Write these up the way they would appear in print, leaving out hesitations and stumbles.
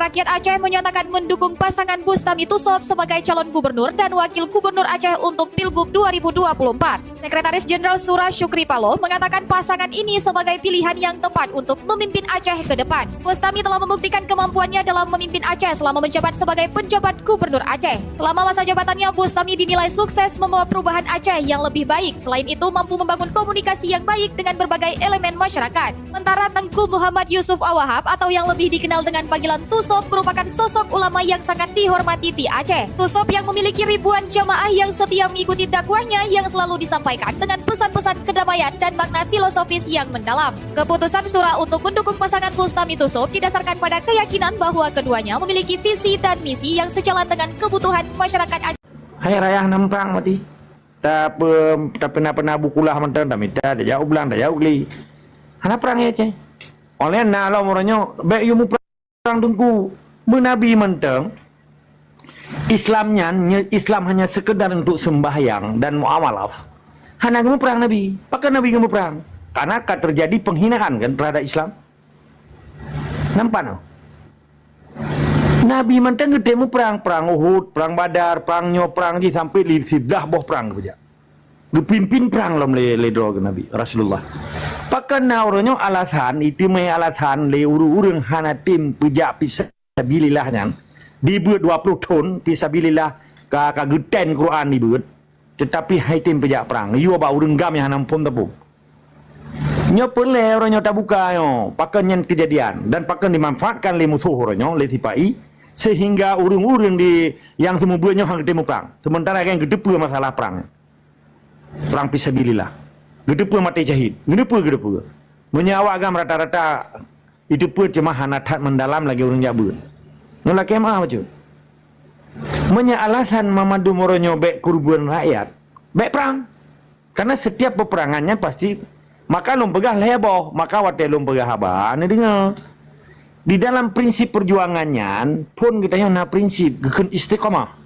Rakyat Aceh menyatakan mendukung pasangan Bustami Tussob sebagai calon gubernur dan wakil gubernur Aceh untuk Pilgub 2024. Sekretaris Jenderal Surah Syukri Paloh mengatakan pasangan ini sebagai pilihan yang tepat untuk memimpin Aceh ke depan. Bustami telah membuktikan kemampuannya dalam memimpin Aceh selama menjabat sebagai penjabat gubernur Aceh. Selama masa jabatannya, Bustami dinilai sukses membawa perubahan Aceh yang lebih baik. Selain itu, mampu membangun komunikasi yang baik dengan berbagai elemen masyarakat. Sementara Tengku Muhammad Yusuf Awahab atau yang lebih dikenal dengan panggilan Tussob merupakan sosok ulama yang sangat dihormati di Aceh. Tussob yang memiliki ribuan jamaah yang setia mengikuti dakwahnya yang selalu disampaikan dengan pesan-pesan kedamaian dan makna filosofis yang mendalam. Keputusan Surah untuk mendukung pasangan Bustami Tussob didasarkan pada keyakinan bahwa keduanya memiliki visi dan misi yang sejalan dengan kebutuhan masyarakat Aceh. Hai rayah nampang mati. Tak pernah bukulah mentang tak minta dah jauh belang dah jauh li. Hana perang ya Aceh. Oleh na lo moronyo baik you perang tunggu menabi mentang Islam hanya sekedar untuk sembahyang dan muamalaf. Hana kamu perang Nabi. Pakai Nabi kamu perang. Karena akan terjadi penghinaan kan terhadap Islam. Nampak no? Nabi mentang gede mu perang Uhud, perang Badar, perang Nyo, perang ji sampai li sidah boh perang kerja. Gepimpin perang lam le dro ke Nabi Rasulullah. Pakai na oronyo alasan itu mai alasan le urang hana tim pejak fisabilillah nyan. Dibuat 20 ton fisabilillah ka geten Quran dibuat. Tetapi hai tim pejak perang. Yo ba urang gam yang hanam pom tepuk. Nyo pele oronyo tak buka yo. Pakai nyen kejadian dan pakai dimanfaatkan le musuh oronyo le tipai sehingga urang-urang di yang semua buatnya hang temu perang. Sementara yang gedepu masalah perang. Perang fisabilillah. Gedepu mati jahid. Gedepu. Menyawa agam rata-rata itu pun cuma hanatat mendalam lagi orang jabut. Nolak kemah macam. Menya alasan Mamadu Moronyo bek kurban rakyat. Bek perang. Karena setiap peperangannya pasti maka lom pegah leboh, maka wate lom pegah haba. Ane dengar. Di dalam prinsip perjuangannya pun kita na prinsip gekun istiqamah.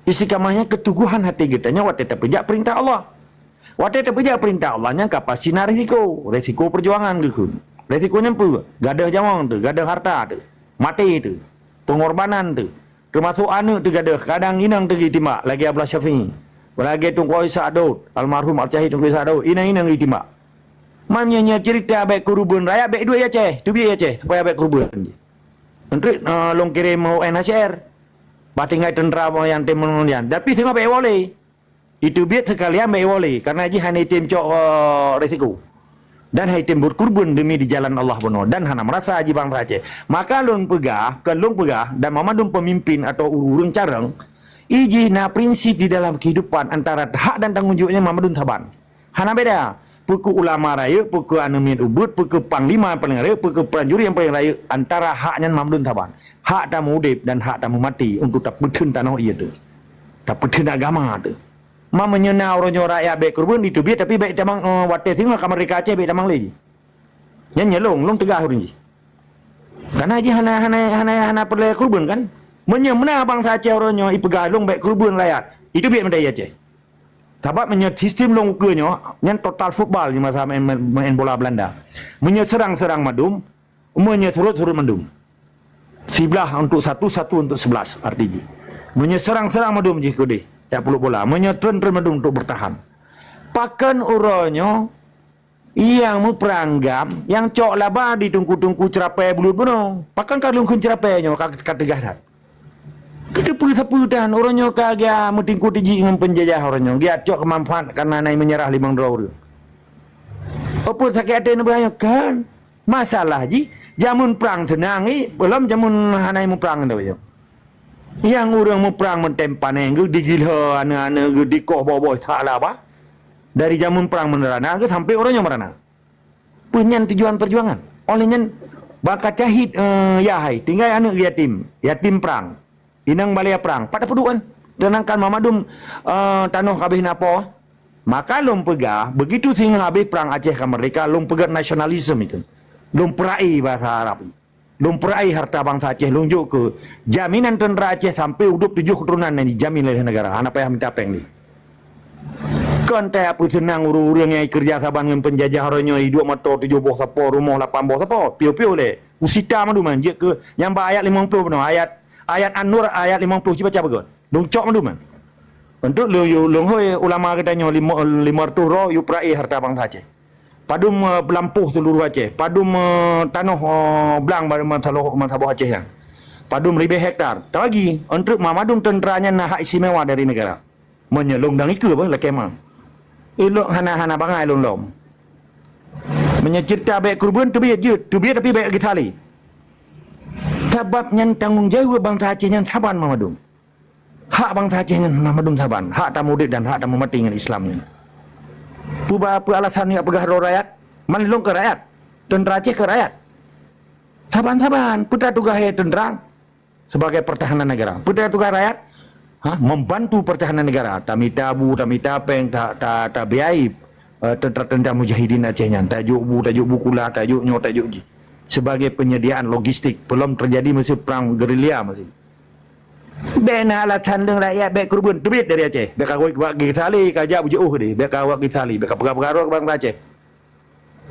Istiqamahnya keteguhan hati kita nya wate terpejak perintah Allah. Wate terpejak perintah Allahnya kapasi na resiko perjuangan gekun. Resikonya apa? Gadah jawang tu, gadah harta tu, mati tu, pengorbanan tu. Termasuk anak tu gadah, kadang inang tu ditimbak lagi Abdullah Syafi'i. Lagi Tunku Isa Daud, almarhum Al-Syahid Tunku Isa Daud, inang ditimbak. Mamnya cerita baik kurban raya baik duit Aceh, tu biar Aceh supaya baik kurban. Untuk long kirim UNHCR, batingai tentera yang tim menundian. Tapi semua baik boleh. Itu biar sekalian baik boleh karena ji hanya tim cok resiko. Dan hai tim berkurban demi di jalan Allah benar dan hana merasa haji bangsa Aceh. Maka long pegah dan Mamadun pemimpin atau urung careng iji na prinsip di dalam kehidupan antara hak dan tanggung jawabnya Mamadun Saban. Hana beda. Puku ulama raya, puku anumin ubud, puku panglima yang paling raya, puku peranjuri yang paling raya antara haknya Mamadun Saban. Hak tamu udip dan hak tamu mati untuk tak petun tanah iya tu. Tak petun agama tu. Mamanya orangnya rakyat baik kurban itu biar tapi baik tamang wate tengok kamar mereka Aceh baik tamang lagi. Nyanyi long tegah orang ni. Karena aja hana perlu kurban kan. Menyemena bangsa Aceh orangnya ipegah long baik kurban rakyat. Itu biar mendaya Aceh. Sebab menyet sistem long kenyo yang total football di masa main bola Belanda. Menyet serang madum, menyet surut madum. Sebelah untuk satu untuk 11 artinya. Menyet serang madum je kode. Tak perlu bola. Menyetren madum untuk bertahan. Pakan orangnya yang mu peranggam yang cok laba di tungku cerapai bulut bunuh. Pakan kalung kun cerapainya kata gahat. Kita perlu sapu dan orangnya kagak mutingku tiji dengan penjajah orangnya. Dia cok kemanfaat karena naik menyerah $5. Apa sakit hati ni banyak kan? Masalah ji jamun perang tenang belum jamun hanai mu perang dah banyak. Yang orang mu perang mentempan yang digila anak-anak dikoh bawa-bawa tak lah apa. Dari jamun perang menerana ke sampai orangnya merana. Punyan tujuan perjuangan. Olehnya bakal cahit yahai tinggal anak yatim perang. Inang balaya perang. Pada peduan. Tenangkan Mamadum tanuh habis napa. Maka lom pegah. Begitu sehingga habis perang Aceh ke mereka. Lom pegah nasionalisme itu. Lom perai bahasa Arab. Lom perai harta bangsa Aceh. Lunjuk ke jaminan tentera Aceh sampai hidup 7 keturunan yang dijamin oleh negara. Anak payah minta peng ni. Kan tak apa senang urang-urang yang kerja saban dengan penjajah orangnya. 2 motor 7 boh sapo. Rumah 8 boh sapo. Piu-piu le. Usita madu man je ke yang ba ayat 50 benar ayat An-Nur ayat 50 cuba baca begot. Dong cok madu man. Untuk lu hoi ulama katanya 500 ro yu prai harta bangsa Aceh. Padum belampuh seluruh Aceh. Padum tanah belang pada masalah Aceh yang. Padum 1000 hektar. Tak lagi untuk mamadum tenteranya nak hak istimewa dari negara. Menyelong dang iku apa lekema. Elok hana bangai lom. Menyecerita baik kurban tu biar je, tu biar tapi baik gitali. Sebabnya tanggung jawab bangsa Aceh yang saban mamadum. Hak bangsa Aceh yang mamadum saban, hak tamudid dan hak tamu mati dengan Islamnya. Apa alasannya apakah rakyat? Manilong ke rakyat. Tentera Aceh ke rakyat. Saban-saban, putra tugas tentera sebagai pertahanan negara. Putra tugas rakyat membantu pertahanan negara. Tak minta bu, tak minta peng, tak biayai tentera mujahidin Acehnya. Tak juk bu kula, tak juk nyo, tak juk ji. Sebagai penyediaan logistik. Belum terjadi masih perang gerilya masih. Bena alasan dengan rakyat baik kurban tebit dari Aceh. Baik kawak bagi sali kajak jauh dia. Baik kawak bagi sali, baik perkara-perkara ke bangsa Aceh.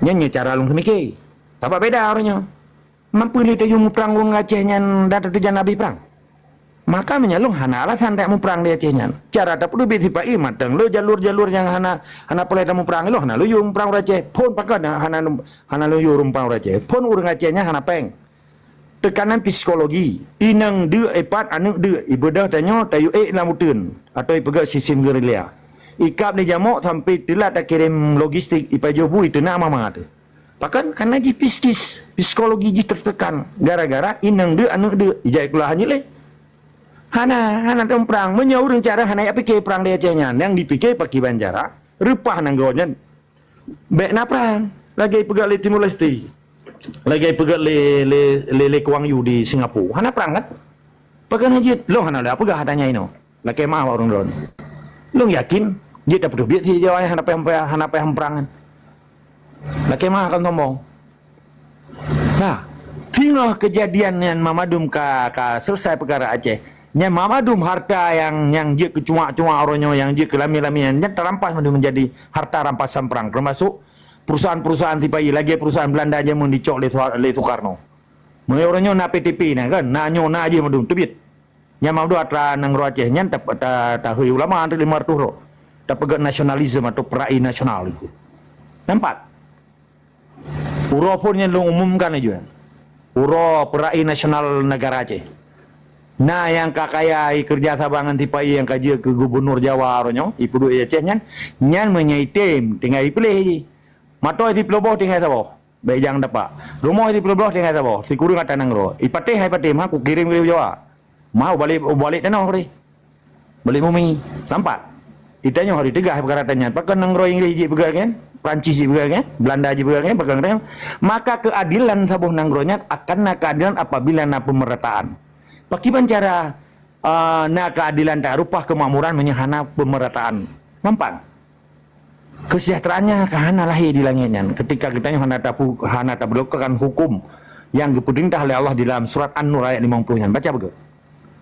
Nyanyi cara lung semikir. Apa beda orangnya? Mampu ni tayung perang lung Aceh nyan datang tujuan Nabi perang. Maka menyalung hana alasan tak mu perang di Aceh nyan. Cara tak perlu bisipa matang. Lo jalur-jalur yang hana boleh tak mu perang lo hana lo yung perang Aceh. Pun pakai hana lo yung perang Aceh. Pun urang Acehnya hana peng. Tekanan psikologi inang de epat anak de ibadah tanya tayu lamutun atau ipegak sistem gerilya ikap di jamok sampai telat tak kirim logistik ipajobu itu nak mama tu pakan karena di psikologi ji tertekan gara-gara inang de anak de ijai kulah hanya le hana tem perang menyau rencana hana ya pikir perang dia Acehnya yang dipikir pakai Banjara rupah nanggonya baik na perang lagi pegak le Timur Leste lagi pegat le Kuang Yu di Singapura. Hana perang kan? Pakai aja. Lo hana ada apa gak hatanya ini? Lagi mah orang don. Lo yakin? Dia tak perlu biar si jawanya hana payah perang kan? Lagi mah akan sombong. Nah, tinggal kejadian yang Mamadum ka selesai perkara Aceh. Yang Mamadum harta yang dia kecuma-cuma orangnya yang dia kelami-lamian yang terampas menjadi harta rampasan perang termasuk perusahaan-perusahaan tipai lagi perusahaan Belanda aja mau dicok le Soekarno. Mulai orangnya na PTP na kan, na aja madum tebit. Nya mau do atra nang ro Aceh nya ta hui ulama antri 500 ro. Ta pegat nasionalisme atau perai nasional itu. Nampak? Uro pun yang lo umumkan aja. Uro perai nasional negara Aceh. Nah yang kakayai kerja sabangan tipai yang kaji ke gubernur Jawa orangnya, ipu do Aceh nyan menyaitem tinggal dipilih aja. Mato di peloboh tinggal sabo. Baik jangan dapat. Rumah di peloboh tinggal sabo. Si kurung kata nangro. Ipateh hai pateh mah aku kirim ke Jawa. Mau balik tanah hari. Balik bumi. Nampak? Ditanya hari tegah perkara tanya. Pakai nangro Inggris je pegang kan? Prancis je pegang kan? Belanda je pegang kan? Pegang kan? Maka keadilan sabuh nanggronya akan keadilan apabila na pemerataan. Bagaimana cara keadilan tak rupah kemakmuran menyahana pemerataan. Nampak? Kesejahteraannya kahana lahir di langitnya ketika kita hana tak berlakukan hukum yang diperintah oleh Allah di dalam surat An-Nur ayat 50-nya. Baca begitu.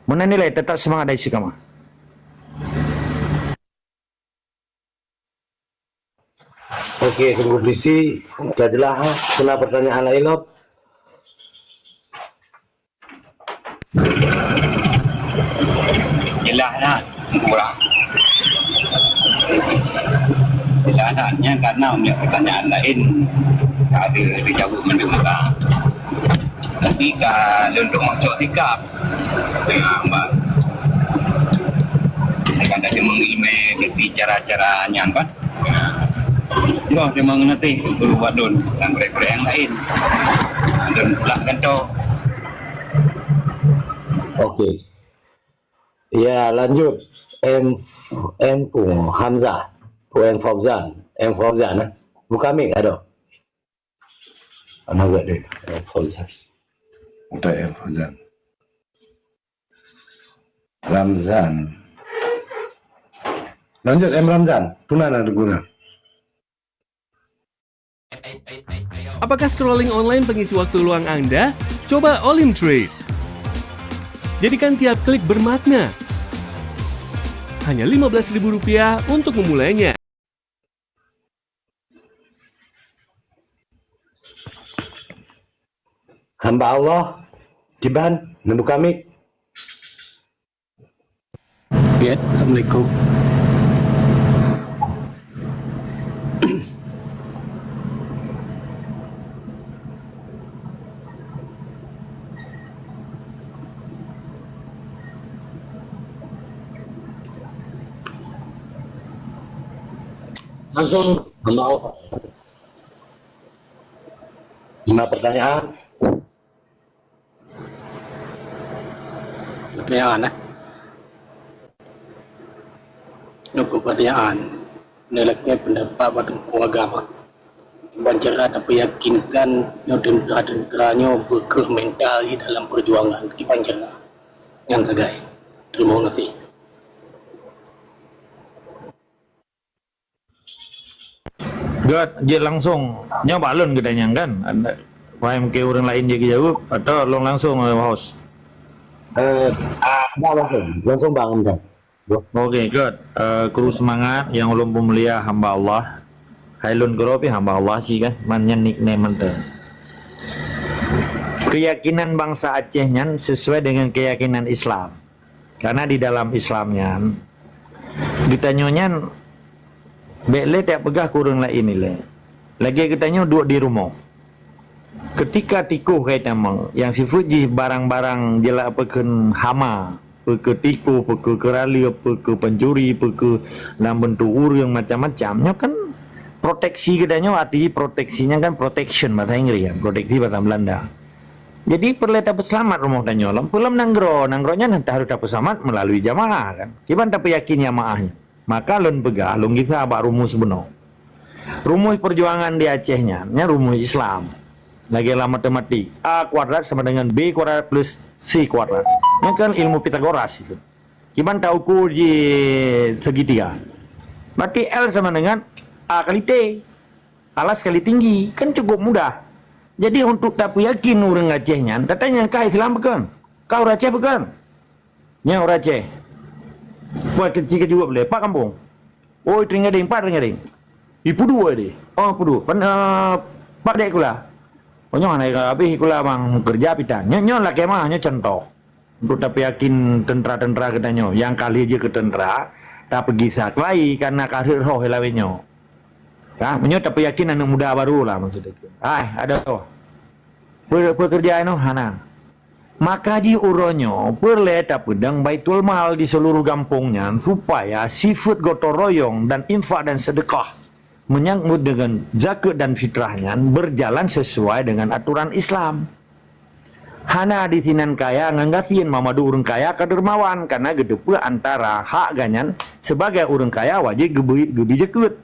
Menilai tetap semangat dari istiqamah. Okey, konklusi jadilah kena pertanyaan lain lo. Jelaslah kurang. Jelasnya karena punya pertanyaan lain ada dijawab mendengar. Tapi kalau untuk masuk sikap mbak akan ada mengilmi cara-cara nyambat. Yo, dia mengerti berbuat don dan mereka yang lain. Dan pulak kantor. Okey. Ya, lanjut. M Pung Hamzah. Puan Fauzan. M Fauzan. Buka mic ada. Ana buat dia. Fauzan. Untuk M Fauzan. Ramzan. Lanjut M Ramzan. Tuna ada guna. Apakah scrolling online pengisi waktu luang Anda? Coba Olim Trade. Jadikan tiap klik bermakna. Hanya Rp15.000 untuk memulainya. hamba Allah Kiban Nabu kami. Ya, Assalamualaikum. Langsung hamba Allah. 5 pertanyaan. Pertanyaan Untuk pertanyaan menilai pendapat pada hukum agama Bancara dapat yakinkan tentera-tenteranya berkeh mental di dalam perjuangan di Bancara yang tergai. Terima kasih. God, je langsung nyoba lon gedanya kan. Ada faham ke orang lain je jawab atau long langsung host. Langsung bangun kan. Okey, good. Kru semangat yang ulun pemulia hamba Allah. Hailun keropi hamba Allah sih kan. Mannya nickname ente. Keyakinan bangsa Acehnya sesuai dengan keyakinan Islam. Karena di dalam Islamnya ditanyonya bekle tak pegah kurang lain ni le. Lagi katanya duduk di rumah. Ketika tikuh kaitan mang yang si Fuji barang-barang jelak peken hama, peke tiku, peke kerali, peke pencuri, peke dalam bentuk urang macam-macam. Nya kan proteksi katanya arti proteksinya kan protection bahasa Inggris ya, proteksi bahasa Belanda. Jadi perlu dapat selamat rumah tanya lam. Pulam nanggronya nanti harus dapat selamat melalui jamaah kan. Kiban dapat yakin jamaahnya. Maka lon pegah, lon kita abak rumus benar. Rumus perjuangan di Acehnya, nya rumus Islam. Lagi lah matematik. A kuadrat sama dengan B kuadrat plus C kuadrat. Ini kan ilmu Pitagoras itu. Kiban tahu ukur di segitiga. Berarti L sama dengan A kali T. Alas kali tinggi. Kan cukup mudah. Jadi untuk tak yakin orang Acehnya, datanya kau Islam bukan? Kau orang Aceh bukan? Nya orang Aceh. Buat kecil juga boleh. Pak kampung. Oh, ringading, Pak ringading. Ipu dua deh. Oh, ipu dua. Pak dek kula. Oh, nyonya naik habis kula bang kerja pitan. Nyonya lah kemah, nyonya contoh. Untuk tapi yakin tentera-tentera katanya. Yang kali aja ke tentera, tak pergi saklai karena karir roh helawinyo. Ya, menyo tapi yakin anak muda baru lah maksudnya. Ada tuh. Pekerjaan no hana. Maka di uronyo perleta pedang baitul mal di seluruh kampungnya supaya sifat gotong royong dan infak dan sedekah menyangkut dengan zakat dan fitrahnya berjalan sesuai dengan aturan Islam. Hana di sinan kaya nganggatin mamadu urang kaya ke dermawan karena gedepe antara hak ganyan sebagai urang kaya wajib gebi zakat.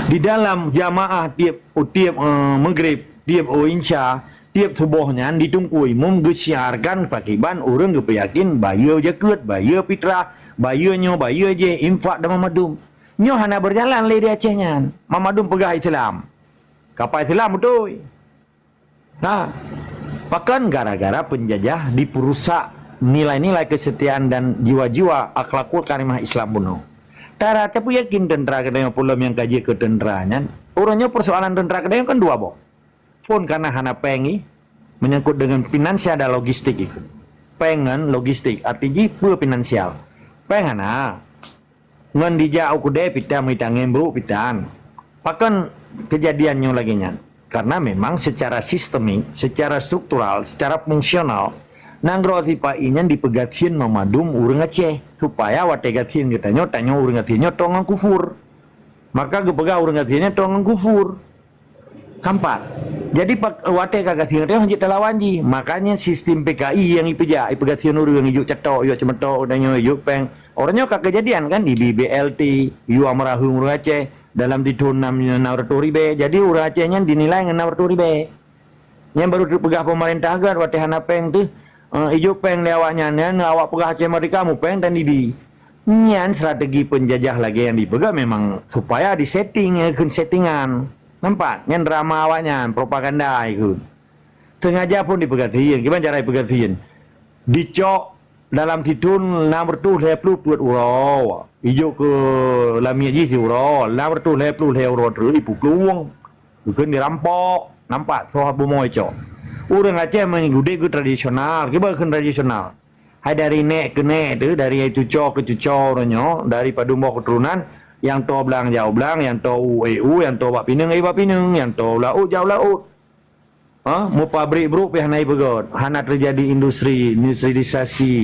Di dalam jamaah tiap maghrib, tiap insya, tiap subuhnya ditunggu imam gesiarkan pakiban orang keyakin bayar zakat, bayar fitrah, bayarnya bayar je infak dan mamadum. Nyo hana berjalan le di Acehnya. Mamadum pegah Islam. Kapal Islam betul. Nah, bahkan gara-gara penjajah diperusak nilai-nilai kesetiaan dan jiwa-jiwa akhlakul karimah Islam bunuh. Tara tapi yakin tentera kedai pulau yang kaji ke tenteranya. Orangnya persoalan tentera kedai kan dua boh. Pun karena hana pengi menyangkut dengan finansial dan logistik itu. Pengen logistik artinya pur finansial. Pengen ngan dijauh kude pita mita ngembru pitan. Pakan kejadiannya lagi nya. Karena memang secara sistemik, secara struktural, secara fungsional nanggro sipainya dipegatin mamadum urang Aceh supaya wategatin katanya tanya urang Acehnya tongang kufur. Maka gepega urang Acehnya tongang kufur. Kampat. Jadi pak wate kagatin teh hanya telawanji. Makanya sistem PKI yang ipegatin urang ijuk cetok, ijuk cemetok, udanyo ijuk peng. Orangnya kejadian kan di BLT, yu amrahung urang Aceh dalam tahun 6 nawarturi be. Jadi urang Acehnya dinilai dengan nawarturi be. Yang baru dipegah pemerintah agar wate hana peng tuh ijo peng lewatnya awak pegah Aceh mereka kamu peng dan dibi nyan strategi penjajah lagi yang dipegang memang supaya disetting settingan nampak nyan drama awaknya propaganda itu sengaja pun dipegatiin gimana cara dipegatiin dicok dalam tidun nomor tu leplu buat uro ijo ke lamia ji si uro nomor tu leplu uro terus ibu keluang bukan dirampok nampak soal bumoy cok Orang Aceh menggude ke tradisional, ke tradisional. Hai dari nek ke nek tu, dari cucok ke cucok orangnya, dari padumbo keturunan, yang to belang jauh belang, yang to yang to bak pineng yang to laut jauh laut. Mau pabrik bro pihak naik begot. Hana terjadi industrialisasi,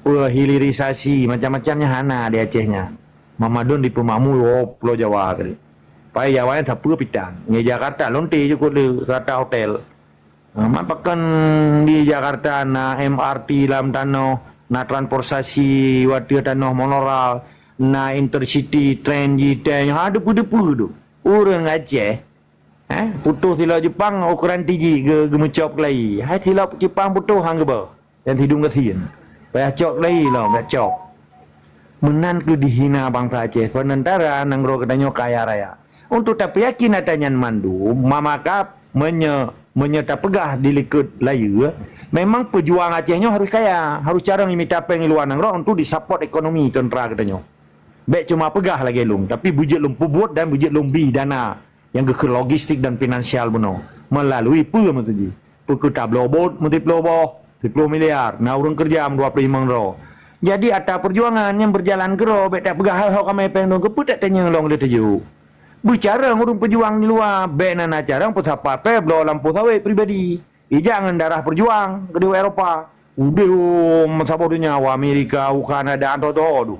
hilirisasi, macam-macamnya hana di Acehnya. Mamadun di Pemakmur, Pulau Jawa kali. Pai Jawa yang siapa pitang. Di Jakarta lonte cukup le, rata hotel. Mapakan di Jakarta na MRT dalam tanah, na transportasi wadah tanah monoral, na intercity train jiteng, ada depu-depu tu. Orang Aceh, putus sila Jepang ukuran tinggi ke gemecop lagi. Hai sila Jepang putus hang ke bawah. Dan hidung ke sien. Payah cok lagi lah, enggak cok. Menan ke dihina bangsa Aceh, penentara nanggro katanya kaya raya. Untuk tapi yakin adanya mandu, mamakap menyerta pegah di likut layu, memang pejuang Acehnya harus kaya, harus cara minta apa yang luar nanggro untuk disupport ekonomi tentera katanya. Baik cuma pegah lagi lung, tapi bujit lung pubut dan bujit lung bi dana yang ke logistik dan finansial benar melalui apa maksudnya? Pukul tablo bot, multiplo boh, 10 miliar, nah orang kerja 25 ro. Jadi ada perjuangan yang berjalan gero, baik tak pegah hal kami pengen ke put tak tanya long dia tajuk. Bicara ngurung pejuang di luar, baik nana cara pusat partai blow lampu sawit pribadi. Jangan darah perjuang ke Eropa. Udah masabor dunia Amerika, Kanada atau tu.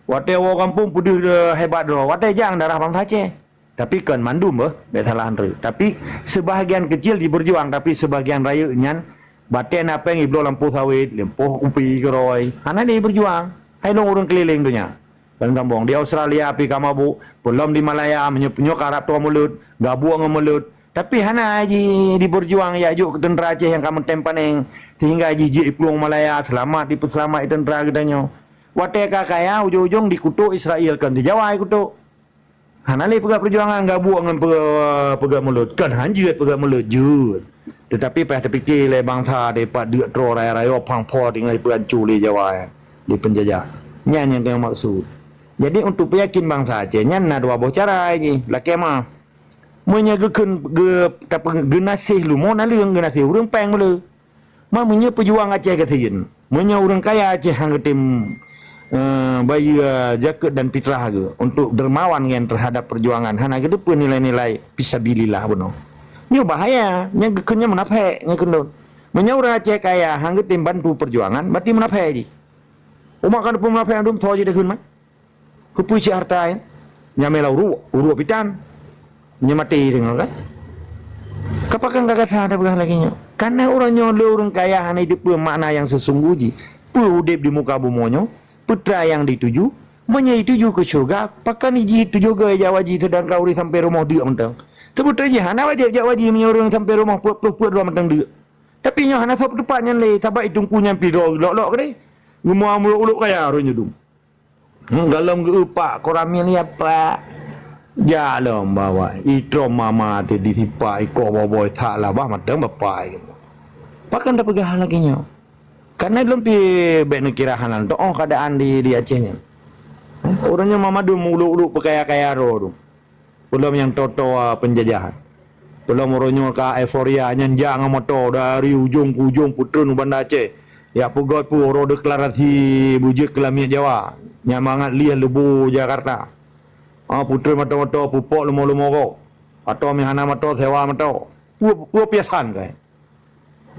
Wate wo kampung pudih hebat doh. Wate jangan darah bangsa Aceh. Tapi kan mandum baik salah andre. Tapi sebahagian kecil di berjuang, tapi sebahagian raya nyan baten apa yang blow lampu sawit, lampu upi keroi. Hana dia berjuang. Hai dong orang keliling dunia. Dan kampung di Australia api kamabu, belum di Malaya menyok Arab tua mulut, gabuang mulut. Tapi hana haji di berjuang ya juk ke tentera Aceh yang kamu tempaneng sehingga haji ji pulang Malaya selamat di selamat tentera katanya. Wateka kaya ujung-ujung dikutuk Israel kan di Jawa kutuk. Hana le pegak perjuangan gabuang pegak mulut kan hanjut pegak mulut jut. Tetapi payah terfikir le bangsa depat dak tro raya-raya pangpo dengan perancu di Jawa di penjajah. Nyan yang maksud. Jadi untuk peyakin bangsa Aceh nyan na dua cara ini. Laki mah menyegakan genasih lu mau nali yang genasih urang peng mula. Mah menye pejuang Aceh kasihin. Menye urang kaya Aceh hang tim bayi jaket dan fitrah ke untuk dermawan yang terhadap perjuangan. Hana ke depan nilai-nilai fisabilillah benar. Ini bahaya. Nya gekenya munafik nya kendon. Menye urang Aceh kaya hang tim bantu perjuangan berarti munafik ji. Umak kan munafik andum tho ji dekeun mah. Kepuisi harta nyamela uru pitan nyamati tengok kan kapakan kakak sadar begah lagi nya karena orangnya orang kaya hanya hidup makna yang sesungguhnya udip di muka bumonyo putra yang dituju menyituju ke surga pakan iji itu juga jawaji sedang kauri sampai rumah dia mentang sebetulnya hana wajib jawaji menyorong sampai rumah puat dua mentang dia tapi nya hana sop tepatnya le tabak itungkunya piro lok-lok ke semua muluk-uluk kaya orangnya dum. Galam ke upak koramian ni apa? Jalan bawa itro mama tu disipa iko boy tak lah bah matang bapai. Pakan tak pegah lagi nya. Karena belum pi baik kira halan tu keadaan di Acehnya. Orangnya mama tu muluk-uluk kaya-kaya ro tu. Belum yang toto penjajahan. Belum orangnya ka euforia nyanjang motor dari ujung ke ujung putrun Banda Aceh. Ya pegot pu ro deklarasi bujuk kelamian Jawa. Nyamangat lian lebu Jakarta. Putri mata-mata pupuk lumo-lumo ko. Atau mihana mata sewa mata. Pua piasan kai.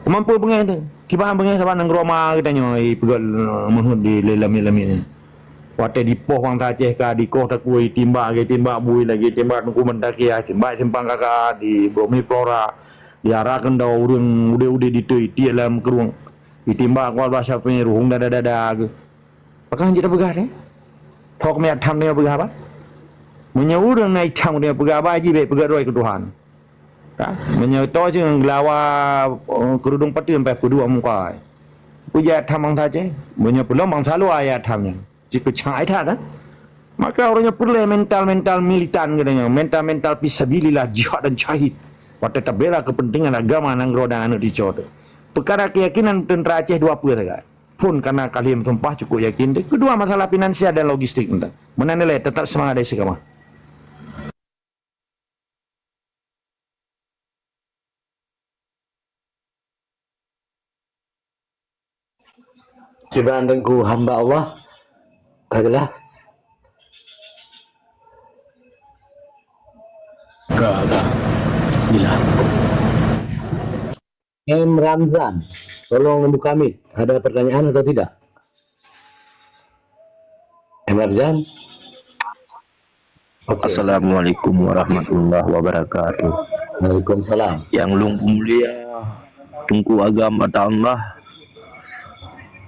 Mampu bengai tu. Kibahan bengai saban nang Roma katanya pegal mahud di lami-lami ni. Wate di poh wang Aceh ka di koh takui timbak bui lagi timbak tungku mendaki timbak simpang kakak di Bumi Flora. Diarahkan dah urang ude-ude ditui ti dalam keruang. Ditimbak kual bahasa penyeruhung dada-dada. Pakai hanjit apa gak? Thok me tham dia apa apa? Menyuruh naik tham dia apa apa aja baik pegat roy ke Tuhan. Tak? Menyuruh je ngelawa kerudung pati sampai kedua muka. Puja tham bangsa je. Menyuruh belum bangsa lu ayat thamnya. Jika cang ayat kan? Maka orangnya perlu mental militan katanya, mental fisabilillah jihad dan syahid. Pada tabela kepentingan agama nang roda anak dicot. Perkara keyakinan tentera Aceh dua apa saja. Pun karena kalian sumpah cukup yakin. Kedua masalah finansial dan logistik. Mana nilai tetap semangat dari sekamah. Cobaan Tengku hamba Allah. Katalah. Gak. Bila. M. Ramzan, tolong membuka mic. Ada pertanyaan atau tidak? M. Ramzan. Assalamualaikum warahmatullahi wabarakatuh. Waalaikumsalam. Yang Long Mulia Tungku Agama Allah.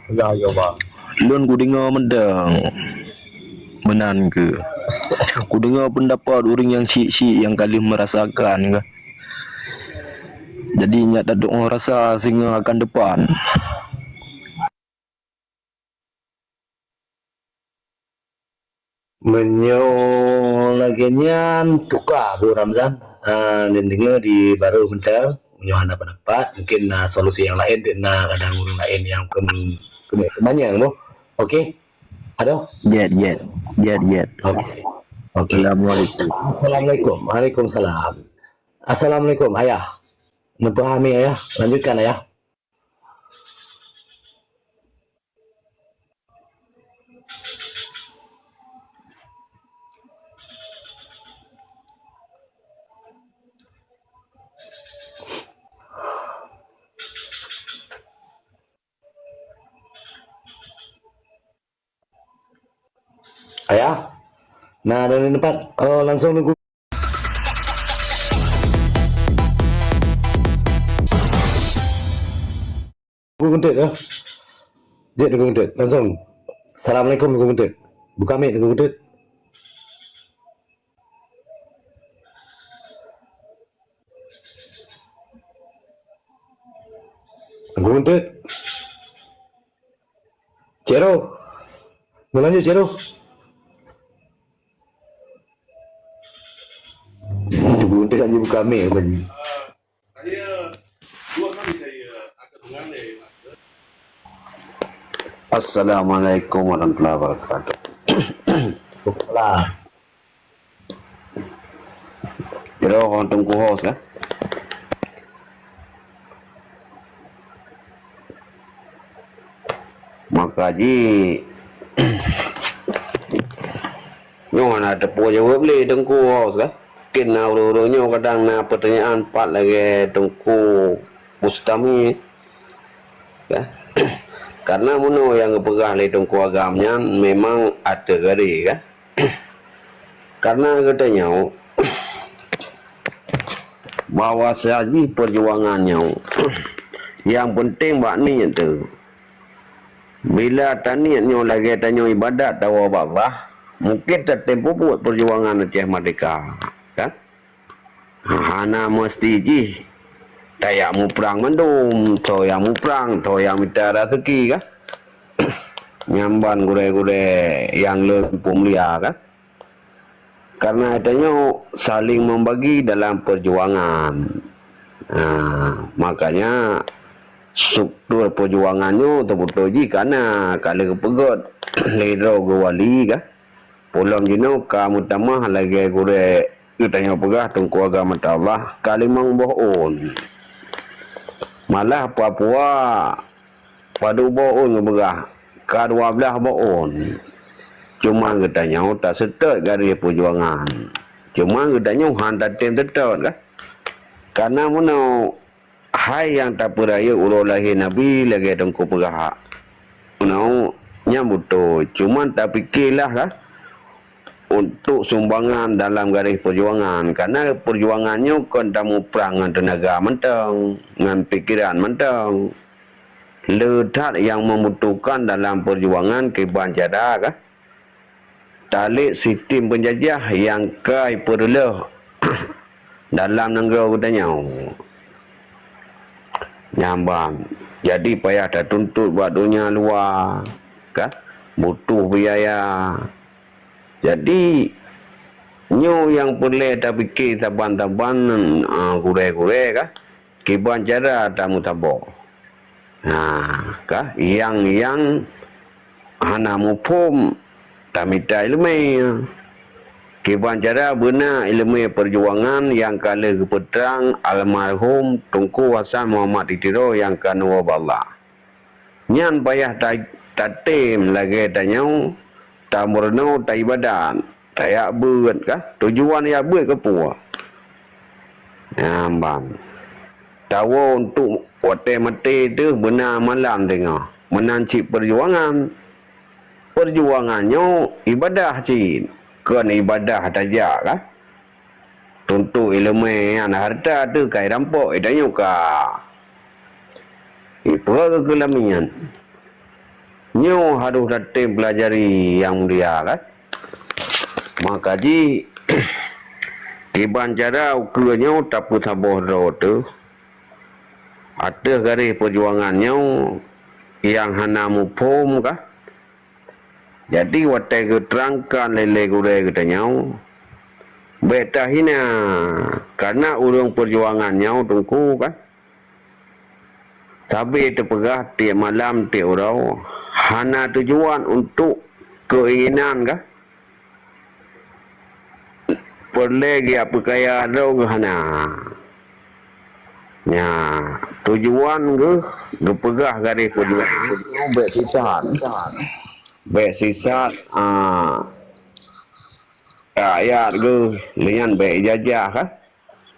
Ya, ya, Pak. Lun ku dengar mendang menan ke. Ku dengar pendapat orang yang syik-syik yang kali merasakan ke. Jadi nyak tak doa rasa sehingga akan depan. Laginya tukar Bu Ramzan. Dan dengar di baru bentar menyohana pendapat. Mungkin solusi yang lain dan kadang orang lain yang kebanyakan Bu. Okey. Ada? Jet. Okey. Assalamualaikum. Assalamualaikum. Waalaikumsalam. Assalamualaikum ayah. Memahami ayah. Lanjutkan ayah. Ayah. Nah, dari tempat langsung nunggu. Tunggu bentar ya. Jep, tunggu bentar. Langsung. Assalamualaikum, tunggu bentar. Buka mic, tunggu bentar. Tunggu bentar. Cero. Mau lanjut, Cero? Tunggu bentar, lanjut buka mic. Saya 2 kali saya akan mengalih. Assalamualaikum warahmatullahi wabarakatuh. Lah. Kira orang Tungku host kan? Maka ji yang mana ada punya jawab boleh Tungku host kan? Kena ulu-ulunya kadang pertanyaan 4 lagi Tungku Bustami kan? Karena mono yang berperah oleh Tungku agamanya memang ada gari kan? Karena katanya bahawa sahaja perjuangannya yang penting buat ni tu bila taniatnya lagi tanya ibadat tahu Allah mungkin tertempuh buat perjuangan Aceh Merdeka kan? Hana mesti ji tayak mu perang mendum, yang mu perang, yang minta rezeki kan? Nyamban gure-gure yang lebih mulia kan? Karena adanya saling membagi dalam perjuangan. Makanya struktur perjuangannya betul-betul ji karena kalau kepegot ledro wali kan? Pulang jino kamu tamah lagi gure tanya pegah Tungku Agama Allah kalimang bohon. Malah Papua padu bohon ngebegah K12 bohon. Cuma katanya tak setet dari perjuangan. Cuma katanya hantar tim setet kan. Karena mana hai yang tak peraya ulah lahir Nabi lagi Tungku pegah. Mana nyambut tu. Cuma tak fikirlah kan. Untuk sumbangan dalam garis perjuangan karena perjuangannya kan tamu perang dengan tenaga mentang dengan pikiran mentang letak yang membutuhkan dalam perjuangan kebanjara kan talik sistem penjajah yang kai perlu dalam negara katanya nyambang jadi payah dah tuntut buat dunia luar kan butuh biaya. Jadi nyo yang boleh tak fikir taban-taban gure-gure kah kiban cara tamu tabo. Kah yang hana mupum tamita ilmu kiban cara benar ilmu perjuangan yang kala kepetrang almarhum Tungku Hasan Muhammad Ditiro yang kanwa Allah. Nyan payah tatim lagi tanyau tamurno taibadan tayak buat kah tujuan ya buat ke puas bang tahu untuk wate mati tu benar malam tengah menanci perjuangannya ibadah cik kan ibadah tajak kah untuk ilmu harta tu kai rampok idanyo ka ipa kelamian nyo harus datang pelajari yang dia kan maka ji iban cara ukurnya tapu taboh tu ada garis perjuangannya yang hana mupom kah jadi watai keterangkan lele gure katanya beta hina karena urung perjuangannya tungku kan tapi terpegah tiap malam tiap urau hana tujuan untuk keinginan kah perlegi apa kaya rau hana ya tujuan ke pegah garis perjuangan baik sisat ayat ke lian baik jajah kah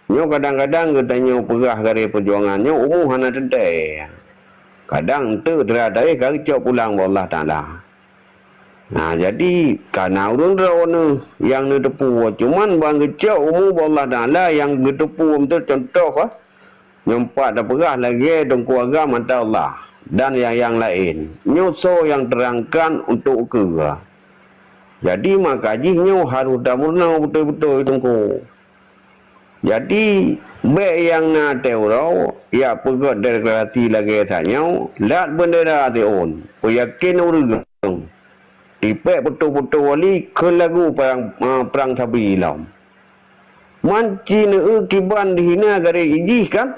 nyo kadang-kadang katanya pegah garis perjuangannya umum hana tendai kadang tu teradai kacau pulang Allah Ta'ala nah jadi karena urung rau yang tepu cuman bang kacau umum Allah Ta'ala yang tepu tu contoh kah nyempat dah pegah lagi dong keluarga mata Allah dan yang lain nyoso yang terangkan untuk ke jadi makajinya harus dah murna betul-betul tunggu jadi baik yang nak tahu ya pegot deklarasi lagi tanya lat bendera tiun yakin urang ipek betul-betul wali ke lagu perang sabi lam manci ne kiban dihina gare ijih kan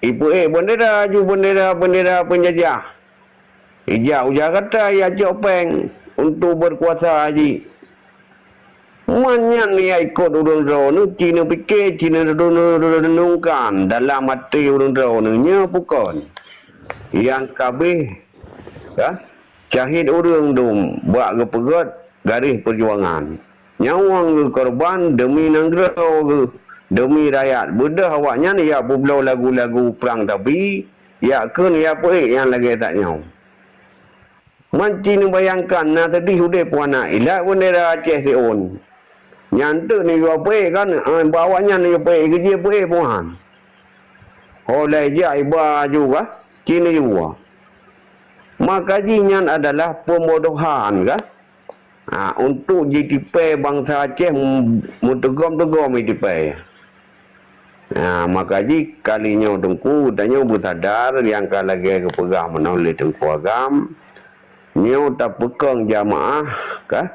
ibu bendera ju bendera penjajah ijah ujar kata ya jopeng untuk berkuasa haji manyan ni ikut urun rau Cina fikir Cina renungkan dalam hati urun rau nya bukan yang kabeh cahid urung dum buat kepegot garis perjuangan nyawang korban demi nangrau demi rakyat bedah awaknya ni ya bublau lagu-lagu perang tapi ya kun ya apa yang lagi tak nyau manci ni bayangkan na tadi hude puana ilat bendera Aceh Seon nyantuk ni apa kan bawanya ni apa kerja apa puan oleh dia iba juga Cina juga maka jinyan adalah pembodohan kan untuk JTP bangsa Aceh mutegom-tegom JTP maka ji kalinya tengku danyo bersadar yang lagi kepegang menoleh tengku agam nyo tak pekang jamaah kah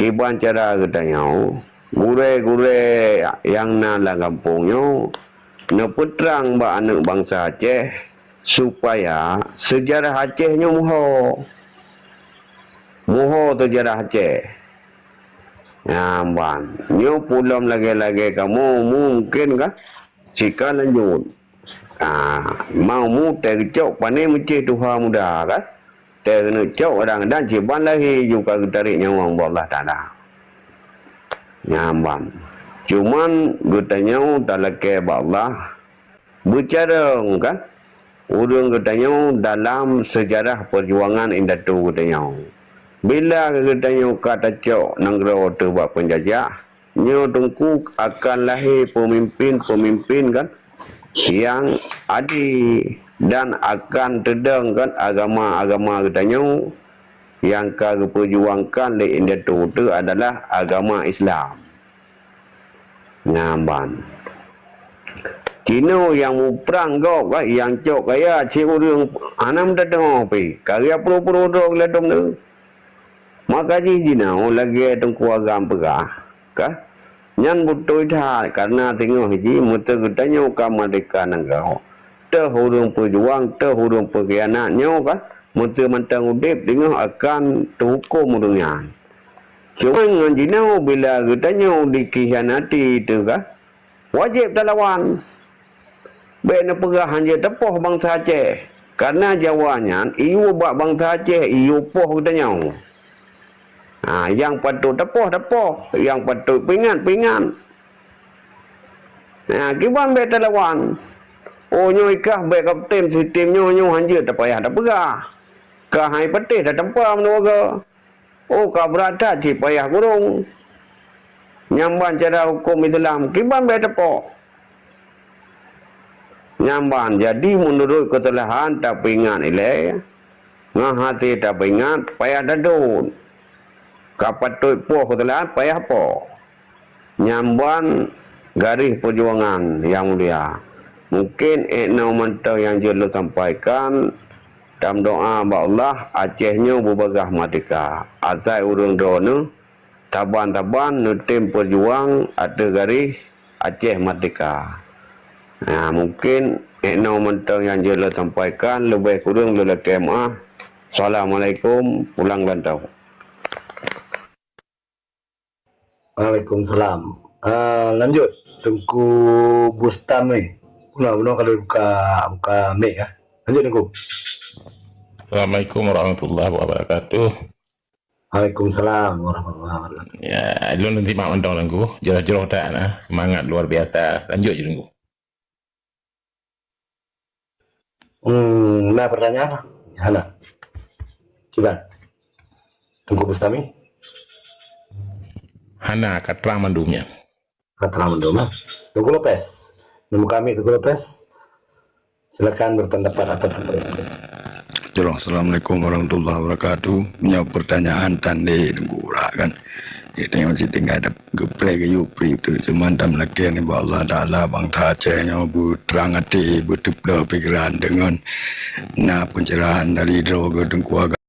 kiban cara katanya gure-gure yang na kampungnya na peterang ba anak bangsa Aceh supaya sejarah Acehnya muho sejarah Aceh ban nyo pulam lagi-lagi kamu mungkin kah jika lanjut mau mu tercok pane mesti Tuhan muda kah tercok orang dan ciban lagi juga tarik nyawa Allah Ta'ala nyambang cuman gutanya talake Allah bicara kan urang gutanya dalam sejarah perjuangan indatu gutanya bila gutanya kata cok nanggro tu buat penjajah nyo tungku akan lahir pemimpin kan yang adil dan akan terdengkan agama-agama gutanya yang kau perjuangkan di indatu itu adalah agama Islam. Nyamban. Cina yang perang kau, yang cok kaya cik urang anam datang api. Karya pro-pro dong ledom tu. Maka Cina lagi tengku agam pegah. Kah? Nyan betul dah karena tengok haji muta katanya kamerdeka negara. Terhurung perjuang, terhurung pengkhianatnya kan. Muta mantang udip tengok akan terhukum dunia. Cuma dengan Cina bila katanya dikhianati itu kan. Wajib tak lawan. Baik nak perah hanya tepuh bangsa Aceh. Karena jawanya iu bak bangsa Aceh iu poh katanya. Yang patut tepoh, yang patut pingan. Kiban be lawan. Oh nyo ikah be kapten sistem nyo hanje tak payah dak pegah. Ka hai petih dak tempam no ke. Oh ka berada ci payah gurung. Nyamban cara hukum Islam kiban be tepoh. Nyamban jadi menurut kesalahan tak pingat ile. Ngahati tak pingat payah dadun. Kapatut poh kesalahan payah poh. Nyamban garis perjuangan yang mulia. Mungkin mentah yang jelas sampaikan dalam doa ba Allah Acehnya berbagah merdeka. Asai urang dono taban-taban nutim perjuang ada garis Aceh merdeka. Mungkin mentah yang jelas sampaikan lebih kurang lelaki maaf. Assalamualaikum pulang lantau. Waalaikumsalam. Lanjut Tengku Bustam ni. Benar kalau buka mic ya. Lanjut Tengku. Assalamualaikum warahmatullahi wabarakatuh. Waalaikumsalam warahmatullahi wabarakatuh. Ya, lu nanti mak mendong Tengku. Jelas-jelas tak nah. Semangat luar biasa. Lanjut je Tengku. Nah pertanyaan Hana. Coba. Tengku Bustami. Hana katrang mandumnya. Katrang mandum. Tengku Lopez. Nama kami Tengku Lopez. Silakan berpendapat atau berpendapat. Assalamualaikum warahmatullahi wabarakatuh. Punya pertanyaan tanda nunggu kan. Kita yang masih tinggal ada geplek ke yupri tu. Cuman tam laki ni bahawa Allah Ta'ala bangsa Acehnya berterang hati, berteplah pikiran dengan pencerahan dari droga Tengku Agama.